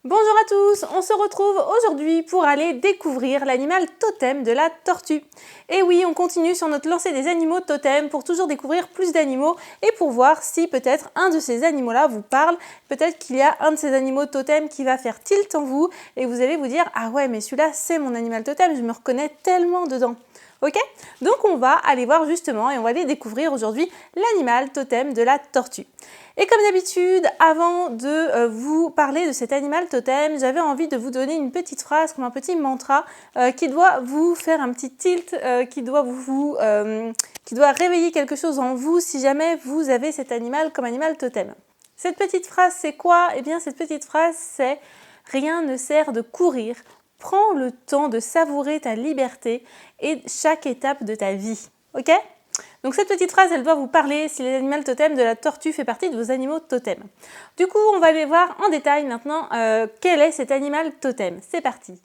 Bonjour à tous, on se retrouve aujourd'hui pour aller découvrir l'animal totem de la tortue. Et oui, on continue sur notre lancée des animaux totems pour toujours découvrir plus d'animaux et pour voir si peut-être un de ces animaux-là vous parle. Peut-être qu'il y a un de ces animaux totems qui va faire tilt en vous et vous allez vous dire « Ah ouais, mais celui-là c'est mon animal totem, je me reconnais tellement dedans ». Ok? Donc on va aller voir justement et on va aller découvrir aujourd'hui l'animal totem de la tortue. Et comme d'habitude, avant de vous parler de cet animal totem, j'avais envie de vous donner une petite phrase comme un petit mantra qui doit vous faire un petit tilt, qui doit réveiller quelque chose en vous si jamais vous avez cet animal comme animal totem. Cette petite phrase, c'est quoi? Eh bien, cette petite phrase, c'est « Rien ne sert de courir. Prends le temps de savourer ta liberté et chaque étape de ta vie. » Ok? Donc cette petite phrase, elle doit vous parler si l'animal totem de la tortue fait partie de vos animaux totems. Du coup, on va aller voir en détail maintenant quel est cet animal totem. C'est parti.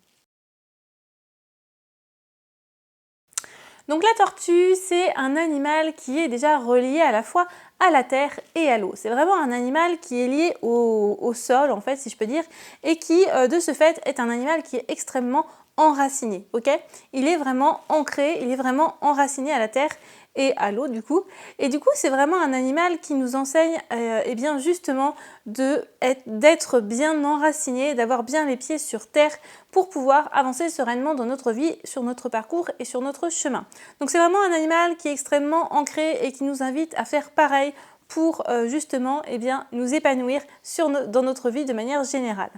Donc la tortue, c'est un animal qui est déjà relié à la fois à la terre et à l'eau. C'est vraiment un animal qui est lié au sol, en fait, si je peux dire, et qui, de ce fait, est un animal qui est extrêmement enraciné. Ok? Il est vraiment ancré, il est vraiment enraciné à la terre et à l'eau du coup. Et du coup, c'est vraiment un animal qui nous enseigne eh bien justement d'être bien enraciné, d'avoir bien les pieds sur terre pour pouvoir avancer sereinement dans notre vie, sur notre parcours et sur notre chemin. Donc c'est vraiment un animal qui est extrêmement ancré et qui nous invite à faire pareil pour justement eh bien, nous épanouir dans notre vie de manière générale.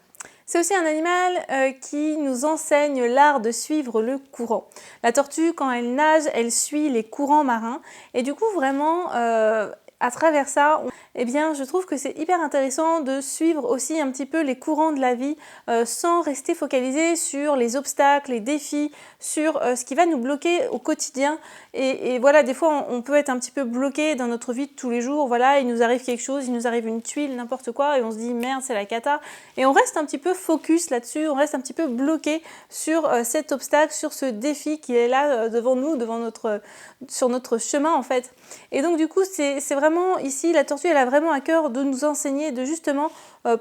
C'est aussi un animal qui nous enseigne l'art de suivre le courant. La tortue, quand elle nage, elle suit les courants marins. Et du coup, vraiment, à travers ça, eh bien, je trouve que c'est hyper intéressant de suivre aussi un petit peu les courants de la vie sans rester focalisé sur les obstacles, les défis, sur ce qui va nous bloquer au quotidien. Et voilà, des fois, on peut être un petit peu bloqué dans notre vie de tous les jours. Voilà, il nous arrive quelque chose, il nous arrive une tuile, n'importe quoi, et on se dit merde, c'est la cata. Et on reste un petit peu focus là-dessus, on reste un petit peu bloqué sur cet obstacle, sur ce défi qui est là devant nous, sur notre chemin en fait. Et donc du coup, c'est vraiment ici, la tortue, elle a vraiment à cœur de nous enseigner de justement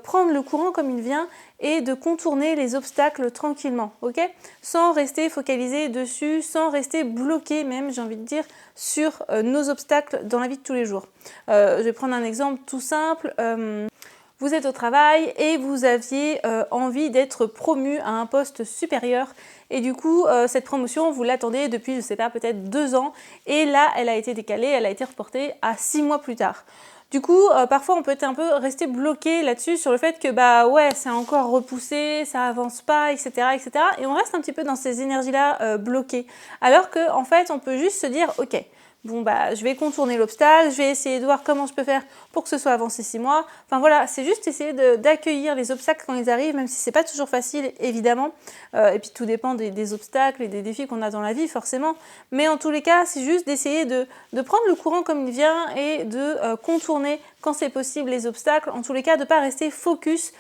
prendre le courant comme il vient et de contourner les obstacles tranquillement, ok? Sans rester focalisé dessus, sans rester bloqué même, j'ai envie de dire, sur nos obstacles dans la vie de tous les jours. Je vais prendre un exemple tout simple. Vous êtes au travail et vous aviez envie d'être promu à un poste supérieur et du coup cette promotion vous l'attendez depuis je sais pas peut-être 2 ans et là elle a été décalée, elle a été reportée à 6 mois plus tard. Du coup parfois on peut être un peu resté bloqué là-dessus sur le fait que bah ouais c'est encore repoussé, ça avance pas, etc., etc. Et on reste un petit peu dans ces énergies-là bloquées. Alors qu'en fait on peut juste se dire ok. Bon bah je vais contourner l'obstacle, je vais essayer de voir comment je peux faire pour que ce soit avancé 6 mois. Enfin voilà, c'est juste essayer d'accueillir les obstacles quand ils arrivent, même si c'est pas toujours facile évidemment. Et puis tout dépend des obstacles et des défis qu'on a dans la vie forcément. Mais en tous les cas, c'est juste d'essayer de prendre le courant comme il vient et de contourner quand c'est possible les obstacles. En tous les cas, de ne pas rester focus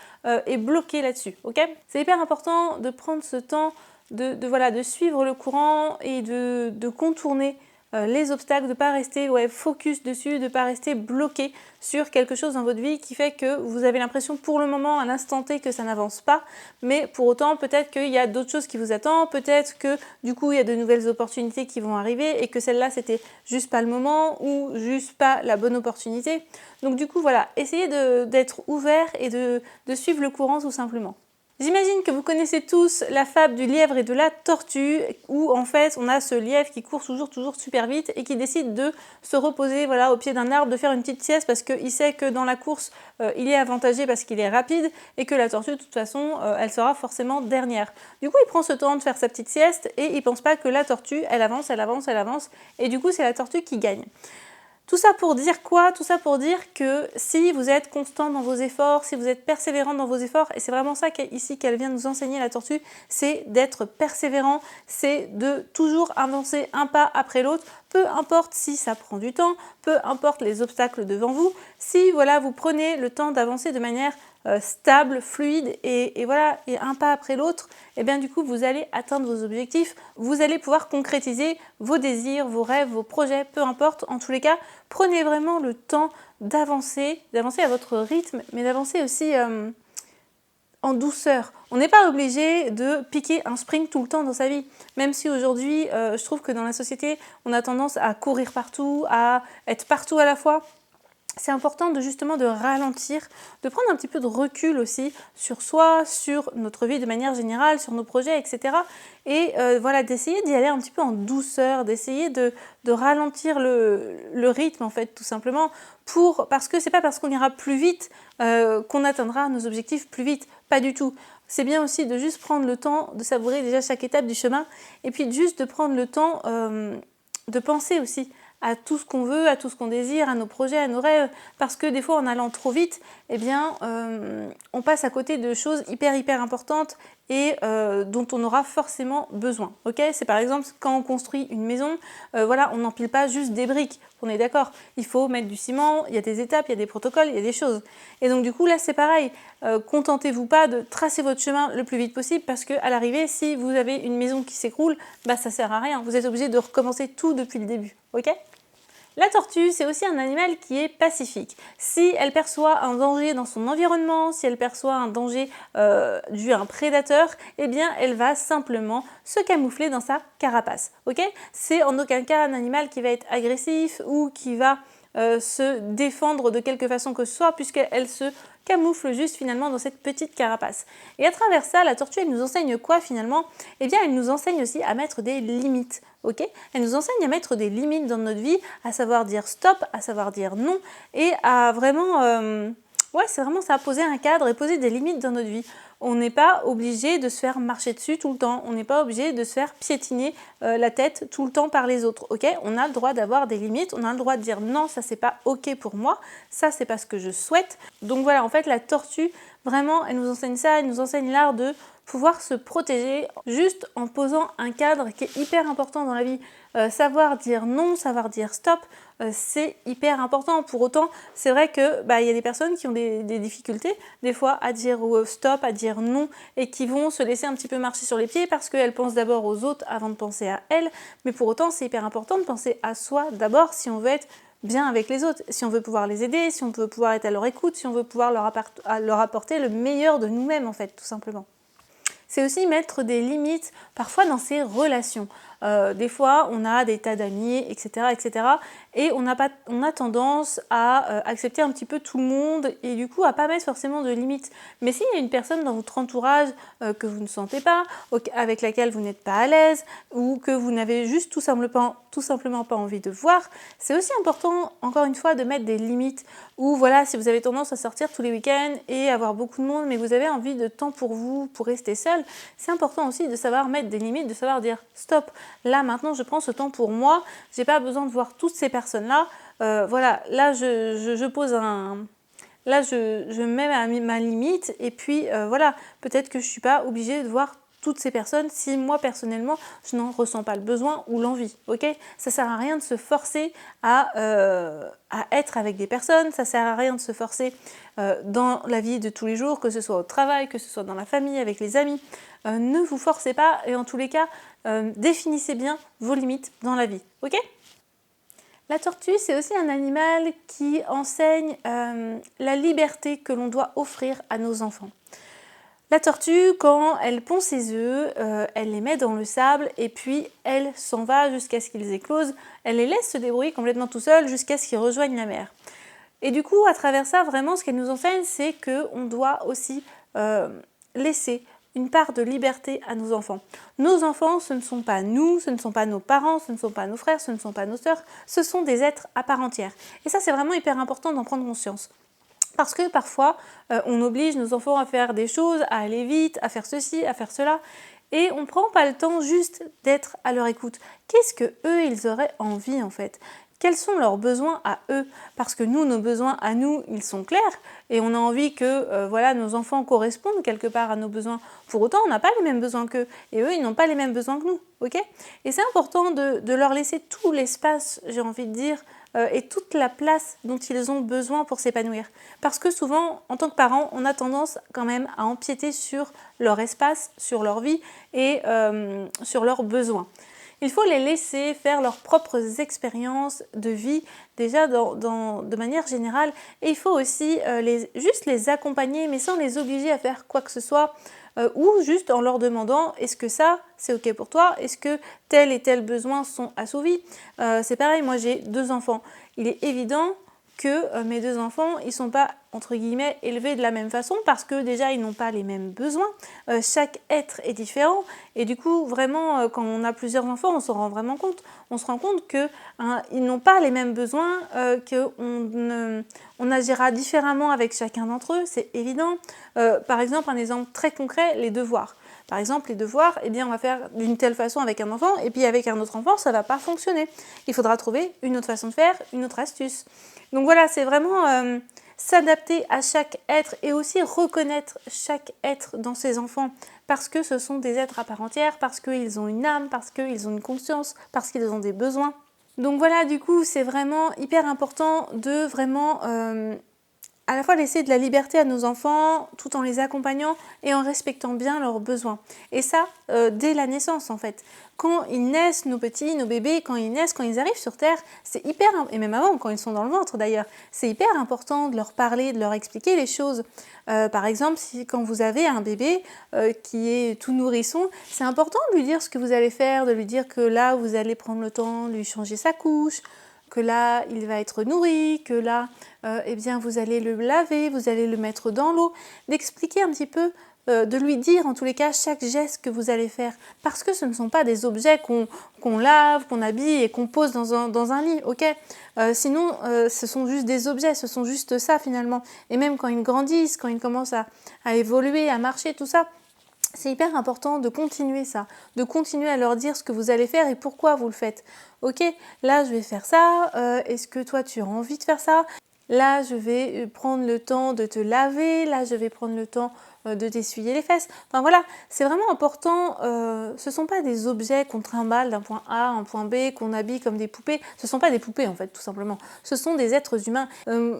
et bloqué là-dessus. Okay, c'est hyper important de prendre ce temps de suivre le courant et de contourner les obstacles, de ne pas rester focus dessus, de ne pas rester bloqué sur quelque chose dans votre vie qui fait que vous avez l'impression pour le moment, à l'instant T, que ça n'avance pas, mais pour autant peut-être qu'il y a d'autres choses qui vous attendent, peut-être que du coup il y a de nouvelles opportunités qui vont arriver et que celle-là c'était juste pas le moment ou juste pas la bonne opportunité. Donc du coup voilà, essayez d'être ouvert et de suivre le courant tout simplement. J'imagine que vous connaissez tous la fable du lièvre et de la tortue où en fait on a ce lièvre qui court toujours super vite et qui décide de se reposer au pied d'un arbre, de faire une petite sieste parce qu'il sait que dans la course il est avantagé parce qu'il est rapide et que la tortue de toute façon elle sera forcément dernière. Du coup il prend ce temps de faire sa petite sieste et il pense pas que la tortue elle avance et du coup c'est la tortue qui gagne. Tout ça pour dire quoi? Tout ça pour dire que si vous êtes constant dans vos efforts, si vous êtes persévérant dans vos efforts, et c'est vraiment ça ici qu'elle vient nous enseigner la tortue, c'est d'être persévérant, c'est de toujours avancer un pas après l'autre, peu importe si ça prend du temps, peu importe les obstacles devant vous, si vous prenez le temps d'avancer de manière stable, fluide et un pas après l'autre, et bien du coup vous allez atteindre vos objectifs, vous allez pouvoir concrétiser vos désirs, vos rêves, vos projets, peu importe, en tous les cas, prenez vraiment le temps d'avancer à votre rythme, mais d'avancer aussi en douceur. On n'est pas obligé de piquer un sprint tout le temps dans sa vie. Même si aujourd'hui, je trouve que dans la société, on a tendance à courir partout, à être partout à la fois. C'est important justement de ralentir, de prendre un petit peu de recul aussi sur soi, sur notre vie de manière générale, sur nos projets, etc. Et voilà, d'essayer d'y aller un petit peu en douceur, d'essayer de ralentir le rythme en fait, tout simplement, parce que c'est pas parce qu'on ira plus vite qu'on atteindra nos objectifs plus vite, pas du tout. C'est bien aussi de juste prendre le temps de savourer déjà chaque étape du chemin et puis juste de prendre le temps de penser aussi à tout ce qu'on veut, à tout ce qu'on désire, à nos projets, à nos rêves, parce que des fois en allant trop vite, eh bien, on passe à côté de choses hyper importantes et dont on aura forcément besoin. Okay, c'est par exemple quand on construit une maison, voilà, on n'empile pas juste des briques, on est d'accord, il faut mettre du ciment, il y a des étapes, il y a des protocoles, il y a des choses. Et donc du coup là c'est pareil, contentez-vous pas de tracer votre chemin le plus vite possible parce qu'à l'arrivée, si vous avez une maison qui s'écroule, bah ça sert à rien, vous êtes obligé de recommencer tout depuis le début, ok ? La tortue, c'est aussi un animal qui est pacifique. Si elle perçoit un danger dans son environnement, si elle perçoit un danger dû à un prédateur, eh bien, elle va simplement se camoufler dans sa carapace. Okay, c'est en aucun cas un animal qui va être agressif ou qui va se défendre de quelque façon que ce soit, puisqu'elle se camoufle juste finalement dans cette petite carapace. Et à travers ça, la tortue, elle nous enseigne quoi finalement ? Eh bien, elle nous enseigne aussi à mettre des limites. Okay, elle nous enseigne à mettre des limites dans notre vie, à savoir dire stop, à savoir dire non, et à vraiment, ouais, c'est vraiment ça, poser un cadre et poser des limites dans notre vie. On n'est pas obligé de se faire marcher dessus tout le temps, on n'est pas obligé de se faire piétiner la tête tout le temps par les autres. Okay, on a le droit d'avoir des limites, on a le droit de dire non, ça c'est pas ok pour moi, ça c'est pas ce que je souhaite. Donc voilà, en fait la tortue, vraiment, elle nous enseigne ça, elle nous enseigne l'art de pouvoir se protéger juste en posant un cadre qui est hyper important dans la vie. Savoir dire non, savoir dire stop, c'est hyper important. Pour autant, c'est vrai que y a des personnes qui ont des difficultés des fois à dire stop, à dire non et qui vont se laisser un petit peu marcher sur les pieds parce qu'elles pensent d'abord aux autres avant de penser à elles. Mais pour autant, c'est hyper important de penser à soi d'abord si on veut être bien avec les autres, si on veut pouvoir les aider, si on veut pouvoir être à leur écoute, si on veut pouvoir leur apporter le meilleur de nous-mêmes en fait, tout simplement. C'est aussi mettre des limites parfois dans ses relations. Des fois, on a des tas d'amis, etc., etc. Et on a tendance à accepter un petit peu tout le monde et du coup à pas mettre forcément de limites. Mais s'il y a une personne dans votre entourage que vous ne sentez pas, avec laquelle vous n'êtes pas à l'aise ou que vous n'avez juste tout simplement pas envie de voir, c'est aussi important, encore une fois, de mettre des limites. Ou voilà, si vous avez tendance à sortir tous les week-ends et avoir beaucoup de monde, mais vous avez envie de temps pour vous, pour rester seul, c'est important aussi de savoir mettre des limites, de savoir dire stop. Là, maintenant, je prends ce temps pour moi. J'ai pas besoin de voir toutes ces personnes-là. Voilà, là, je pose un... Là, je mets ma limite. Et puis, voilà, peut-être que je suis pas obligée de voir toutes ces personnes si moi, personnellement, je n'en ressens pas le besoin ou l'envie. Ok ? Ça sert à rien de se forcer à être avec des personnes. Ça sert à rien de se forcer dans la vie de tous les jours, que ce soit au travail, que ce soit dans la famille, avec les amis. Ne vous forcez pas et en tous les cas, définissez bien vos limites dans la vie. Ok ? La tortue, c'est aussi un animal qui enseigne la liberté que l'on doit offrir à nos enfants. La tortue, quand elle pond ses œufs, elle les met dans le sable et puis elle s'en va jusqu'à ce qu'ils éclosent. Elle les laisse se débrouiller complètement tout seuls jusqu'à ce qu'ils rejoignent la mer. Et du coup, à travers ça, vraiment, ce qu'elle nous enseigne, c'est qu'on doit aussi laisser une part de liberté à nos enfants. Nos enfants, ce ne sont pas nous, ce ne sont pas nos parents, ce ne sont pas nos frères, ce ne sont pas nos sœurs, ce sont des êtres à part entière. Et ça, c'est vraiment hyper important d'en prendre conscience. Parce que parfois, on oblige nos enfants à faire des choses, à aller vite, à faire ceci, à faire cela, et on ne prend pas le temps juste d'être à leur écoute. Qu'est-ce que eux, ils auraient envie en fait ? Quels sont leurs besoins à eux ? Parce que nous, nos besoins à nous, ils sont clairs et on a envie que voilà, nos enfants correspondent quelque part à nos besoins. Pour autant, on n'a pas les mêmes besoins qu'eux et eux, ils n'ont pas les mêmes besoins que nous. Okay ? Et c'est important de leur laisser tout l'espace, j'ai envie de dire, et toute la place dont ils ont besoin pour s'épanouir. Parce que souvent, en tant que parents, on a tendance quand même à empiéter sur leur espace, sur leur vie et sur leurs besoins. Il faut les laisser faire leurs propres expériences de vie, déjà de manière générale. Et il faut aussi juste les accompagner, mais sans les obliger à faire quoi que ce soit. Ou juste en leur demandant est-ce que ça c'est ok pour toi, est-ce que tel et tel besoin sont assouvis. C'est pareil, moi j'ai 2 enfants, il est évident que mes 2 enfants, ils ne sont pas, entre guillemets, élevés de la même façon parce que déjà, ils n'ont pas les mêmes besoins. Chaque être est différent et du coup, vraiment, quand on a plusieurs enfants, on se rend vraiment compte. On se rend compte qu'ils n'ont pas les mêmes besoins, qu'on agira différemment avec chacun d'entre eux, c'est évident. Par exemple, un exemple très concret, les devoirs. Par exemple, les devoirs, eh bien, on va faire d'une telle façon avec un enfant et puis avec un autre enfant, ça ne va pas fonctionner. Il faudra trouver une autre façon de faire, une autre astuce. Donc voilà, c'est vraiment s'adapter à chaque être et aussi reconnaître chaque être dans ses enfants parce que ce sont des êtres à part entière, parce qu'ils ont une âme, parce qu'ils ont une conscience, parce qu'ils ont des besoins. Donc voilà, du coup, c'est vraiment hyper important de vraiment à la fois laisser de la liberté à nos enfants tout en les accompagnant et en respectant bien leurs besoins. Et ça, dès la naissance en fait. Quand ils naissent, nos petits, nos bébés, quand ils naissent, quand ils arrivent sur Terre, c'est hyper, et même avant, quand ils sont dans le ventre d'ailleurs, c'est hyper important de leur parler, de leur expliquer les choses. Par exemple, quand vous avez un bébé qui est tout nourrisson, c'est important de lui dire ce que vous allez faire, de lui dire que là, vous allez prendre le temps de lui changer sa couche, que là, il va être nourri, que là, eh bien, vous allez le laver, vous allez le mettre dans l'eau, d'expliquer un petit peu, de lui dire en tous les cas chaque geste que vous allez faire, parce que ce ne sont pas des objets qu'on lave, qu'on habille et qu'on pose dans un lit, ok. Sinon, ce sont juste des objets, ce sont juste ça finalement. Et même quand ils grandissent, quand ils commencent à évoluer, à marcher, tout ça, c'est hyper important de continuer ça, de continuer à leur dire ce que vous allez faire et pourquoi vous le faites. Ok, là je vais faire ça, est-ce que toi tu as envie de faire ça? Là je vais prendre le temps de te laver, là je vais prendre le temps de t'essuyer les fesses. Enfin voilà, c'est vraiment important, ce ne sont pas des objets qu'on trimballe d'un point A à un point B, qu'on habille comme des poupées, ce ne sont pas des poupées en fait tout simplement, ce sont des êtres humains.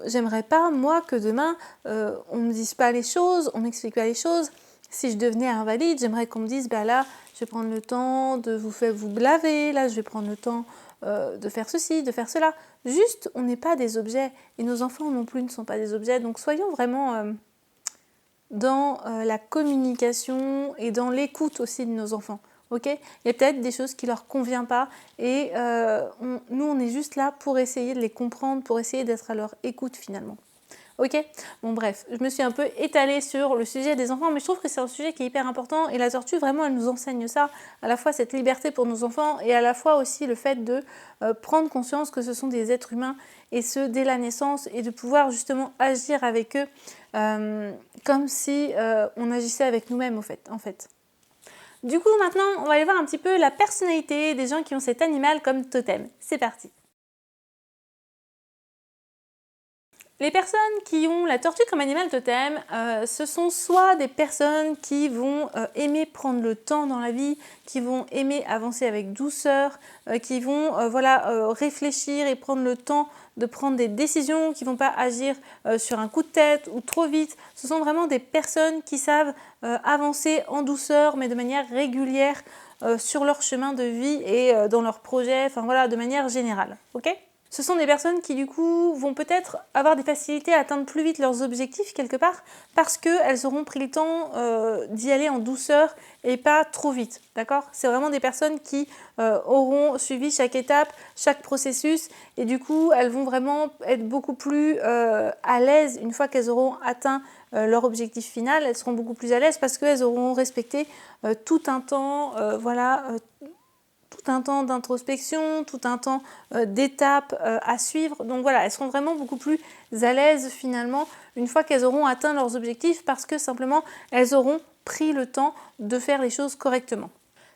J'aimerais pas moi que demain on ne me dise pas les choses, on m'explique pas les choses. Si je devenais invalide, j'aimerais qu'on me dise, bah là, je vais prendre le temps de vous laver, là, je vais prendre le temps de faire ceci, de faire cela. Juste, on n'est pas des objets, et nos enfants non plus ne sont pas des objets, donc soyons vraiment dans la communication et dans l'écoute aussi de nos enfants. Ok, il y a peut-être des choses qui ne leur conviennent pas, et nous, on est juste là pour essayer de les comprendre, pour essayer d'être à leur écoute finalement. Ok, bon bref, je me suis un peu étalée sur le sujet des enfants, mais je trouve que c'est un sujet qui est hyper important et la tortue, vraiment, elle nous enseigne ça, à la fois cette liberté pour nos enfants et à la fois aussi le fait de prendre conscience que ce sont des êtres humains et ce, dès la naissance, et de pouvoir justement agir avec eux comme si on agissait avec nous-mêmes en fait. Du coup, maintenant, on va aller voir un petit peu la personnalité des gens qui ont cet animal comme totem. C'est parti. Les personnes qui ont la tortue comme animal totem, ce sont soit des personnes qui vont aimer prendre le temps dans la vie, qui vont aimer avancer avec douceur, qui vont réfléchir et prendre le temps de prendre des décisions, qui ne vont pas agir sur un coup de tête ou trop vite. Ce sont vraiment des personnes qui savent avancer en douceur, mais de manière régulière sur leur chemin de vie et dans leurs projets, enfin voilà, de manière générale. Ok ? Ce sont des personnes qui du coup vont peut-être avoir des facilités à atteindre plus vite leurs objectifs quelque part parce qu'elles auront pris le temps d'y aller en douceur et pas trop vite, d'accord ? C'est vraiment des personnes qui auront suivi chaque étape, chaque processus et du coup elles vont vraiment être beaucoup plus à l'aise une fois qu'elles auront atteint leur objectif final. Elles seront beaucoup plus à l'aise parce qu'elles auront respecté tout un temps, tout un temps d'introspection, tout un temps d'étapes à suivre. Donc voilà, elles seront vraiment beaucoup plus à l'aise finalement une fois qu'elles auront atteint leurs objectifs parce que simplement elles auront pris le temps de faire les choses correctement.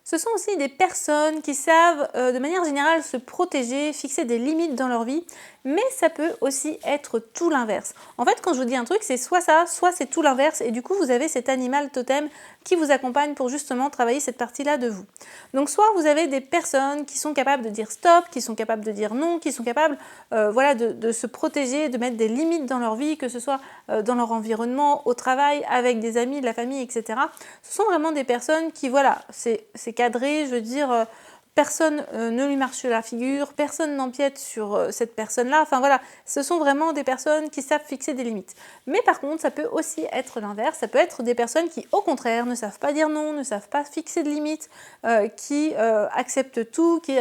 Ce sont aussi des personnes qui savent de manière générale se protéger, fixer des limites dans leur vie, mais ça peut aussi être tout l'inverse. En fait, quand je vous dis un truc, c'est soit ça, soit c'est tout l'inverse, et du coup, vous avez cet animal totem qui vous accompagne pour justement travailler cette partie-là de vous. Donc, soit vous avez des personnes qui sont capables de dire stop, qui sont capables de dire non, qui sont capables de se protéger, de mettre des limites dans leur vie, que ce soit dans leur environnement, au travail, avec des amis, de la famille, etc. Ce sont vraiment des personnes qui, voilà, c'est cadré, je veux dire, personne ne lui marche sur la figure, personne n'empiète sur cette personne-là. Enfin voilà, ce sont vraiment des personnes qui savent fixer des limites. Mais par contre, ça peut aussi être l'inverse. Ça peut être des personnes qui, au contraire, ne savent pas dire non, ne savent pas fixer de limites, qui acceptent tout, qui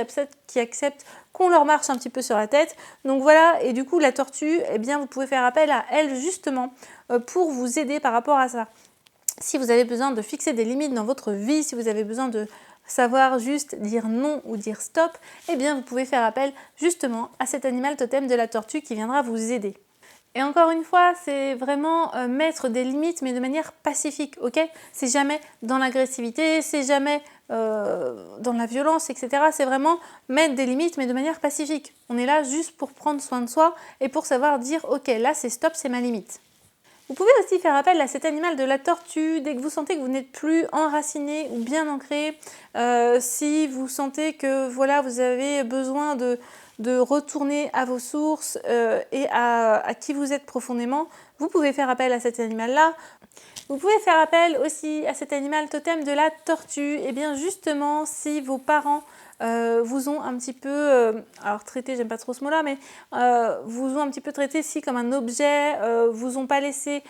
acceptent qu'on leur marche un petit peu sur la tête. Donc voilà, et du coup, la tortue, eh bien, vous pouvez faire appel à elle justement pour vous aider par rapport à ça. Si vous avez besoin de fixer des limites dans votre vie, si vous avez besoin de savoir juste dire non ou dire stop, eh bien vous pouvez faire appel justement à cet animal totem de la tortue qui viendra vous aider. Et encore une fois, c'est vraiment mettre des limites mais de manière pacifique, ok? C'est jamais dans l'agressivité, c'est jamais dans la violence, etc. C'est vraiment mettre des limites mais de manière pacifique. On est là juste pour prendre soin de soi et pour savoir dire ok, là c'est stop, c'est ma limite. Vous pouvez aussi faire appel à cet animal de la tortue dès que vous sentez que vous n'êtes plus enraciné ou bien ancré, si vous sentez que voilà, vous avez besoin de retourner à vos sources et à qui vous êtes profondément, vous pouvez faire appel à cet animal-là. Vous pouvez faire appel aussi à cet animal totem de la tortue. Et bien justement, si vos parents vous ont un petit peu, alors traité, j'aime pas trop ce mot-là, mais vous ont un petit peu traité si comme un objet, vous ont pas laissé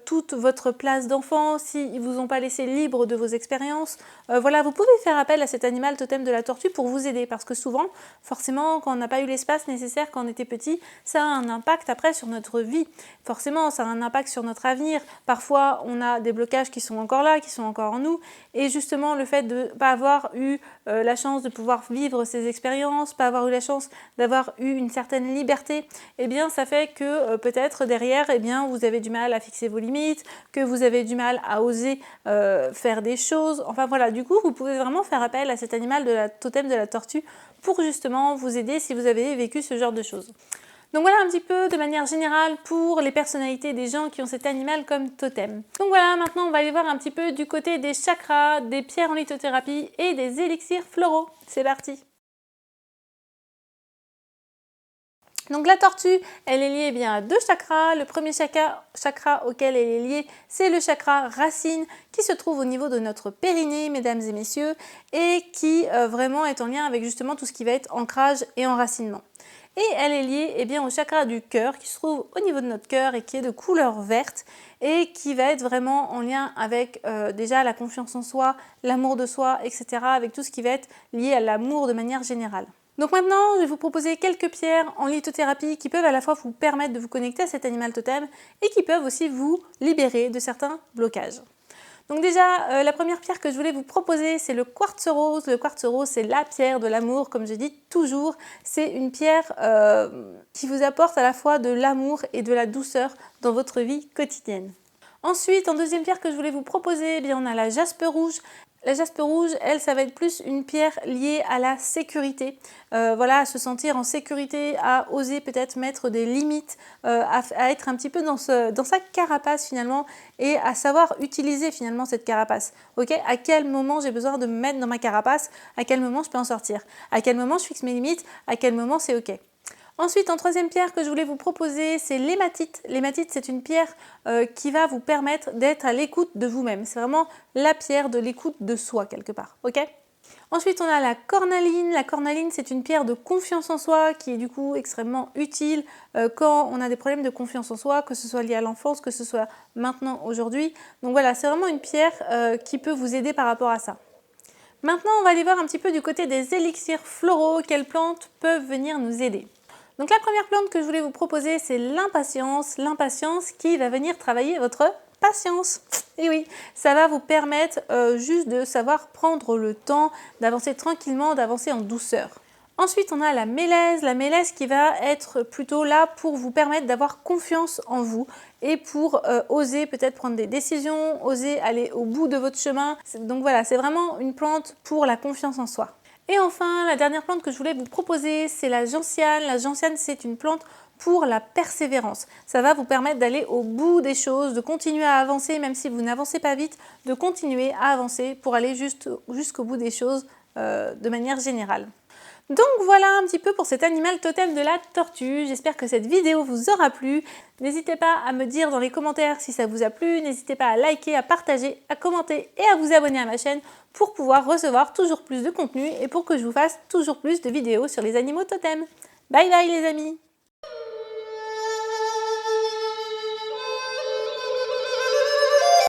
toute votre place d'enfant, s'ils vous ont pas laissé libre de vos expériences, voilà, vous pouvez faire appel à cet animal totem de la tortue pour vous aider, parce que souvent, forcément, quand on n'a pas eu l'espace nécessaire quand on était petit, ça a un impact après sur notre vie. Forcément, ça a un impact sur notre avenir. Parfois, on a des blocages qui sont encore là, qui sont encore en nous, et justement, le fait de ne pas avoir eu la chance de pouvoir vivre ces expériences, pas avoir eu la chance d'avoir eu une certaine liberté, eh bien ça fait que peut-être derrière, eh bien, vous avez du mal à fixer vos limites, que vous avez du mal à oser faire des choses. Enfin voilà, du coup, vous pouvez vraiment faire appel à cet animal de la totem de la tortue pour justement vous aider si vous avez vécu ce genre de choses. Donc voilà un petit peu de manière générale pour les personnalités des gens qui ont cet animal comme totem. Donc voilà, maintenant on va aller voir un petit peu du côté des chakras, des pierres en lithothérapie et des élixirs floraux. C'est parti! Donc la tortue, elle est liée bien à deux chakras. Le premier chakra auquel elle est liée, c'est le chakra racine qui se trouve au niveau de notre périnée, mesdames et messieurs, et qui vraiment est en lien avec justement tout ce qui va être ancrage et enracinement. Et elle est liée eh bien, au chakra du cœur qui se trouve au niveau de notre cœur et qui est de couleur verte et qui va être vraiment en lien avec déjà la confiance en soi, l'amour de soi, etc. avec tout ce qui va être lié à l'amour de manière générale. Donc maintenant, je vais vous proposer quelques pierres en lithothérapie qui peuvent à la fois vous permettre de vous connecter à cet animal totem et qui peuvent aussi vous libérer de certains blocages. Donc déjà, la première pierre que je voulais vous proposer, c'est le quartz rose. Le quartz rose, c'est la pierre de l'amour, comme je dis toujours. C'est une pierre qui vous apporte à la fois de l'amour et de la douceur dans votre vie quotidienne. Ensuite, en deuxième pierre que je voulais vous proposer, eh bien, on a la jaspe rouge. La jaspe rouge, elle, ça va être plus une pierre liée à la sécurité. Voilà, à se sentir en sécurité, à oser peut-être mettre des limites, à être un petit peu dans sa carapace finalement et à savoir utiliser finalement cette carapace. Ok, à quel moment j'ai besoin de me mettre dans ma carapace, à quel moment je peux en sortir, à quel moment je fixe mes limites, à quel moment c'est ok. Ensuite, en troisième pierre que je voulais vous proposer, c'est l'hématite. L'hématite, c'est une pierre qui va vous permettre d'être à l'écoute de vous-même. C'est vraiment la pierre de l'écoute de soi, quelque part. Ok ? Ensuite, on a la cornaline. La cornaline, c'est une pierre de confiance en soi qui est du coup extrêmement utile quand on a des problèmes de confiance en soi, que ce soit lié à l'enfance, que ce soit maintenant, aujourd'hui. Donc voilà, c'est vraiment une pierre qui peut vous aider par rapport à ça. Maintenant, on va aller voir un petit peu du côté des élixirs floraux. Quelles plantes peuvent venir nous aider ? Donc la première plante que je voulais vous proposer, c'est l'impatience. L'impatience qui va venir travailler votre patience. Et oui, ça va vous permettre juste de savoir prendre le temps, d'avancer tranquillement, d'avancer en douceur. Ensuite, on a la mélèze qui va être plutôt là pour vous permettre d'avoir confiance en vous et pour oser peut-être prendre des décisions, oser aller au bout de votre chemin. Donc voilà, c'est vraiment une plante pour la confiance en soi. Et enfin, la dernière plante que je voulais vous proposer, c'est la gentiane. La gentiane, c'est une plante pour la persévérance. Ça va vous permettre d'aller au bout des choses, de continuer à avancer, même si vous n'avancez pas vite, de continuer à avancer pour aller jusqu'au bout des choses de manière générale. Donc voilà un petit peu pour cet animal totem de la tortue. J'espère que cette vidéo vous aura plu. N'hésitez pas à me dire dans les commentaires si ça vous a plu. N'hésitez pas à liker, à partager, à commenter et à vous abonner à ma chaîne pour pouvoir recevoir toujours plus de contenu et pour que je vous fasse toujours plus de vidéos sur les animaux totems. Bye bye les amis!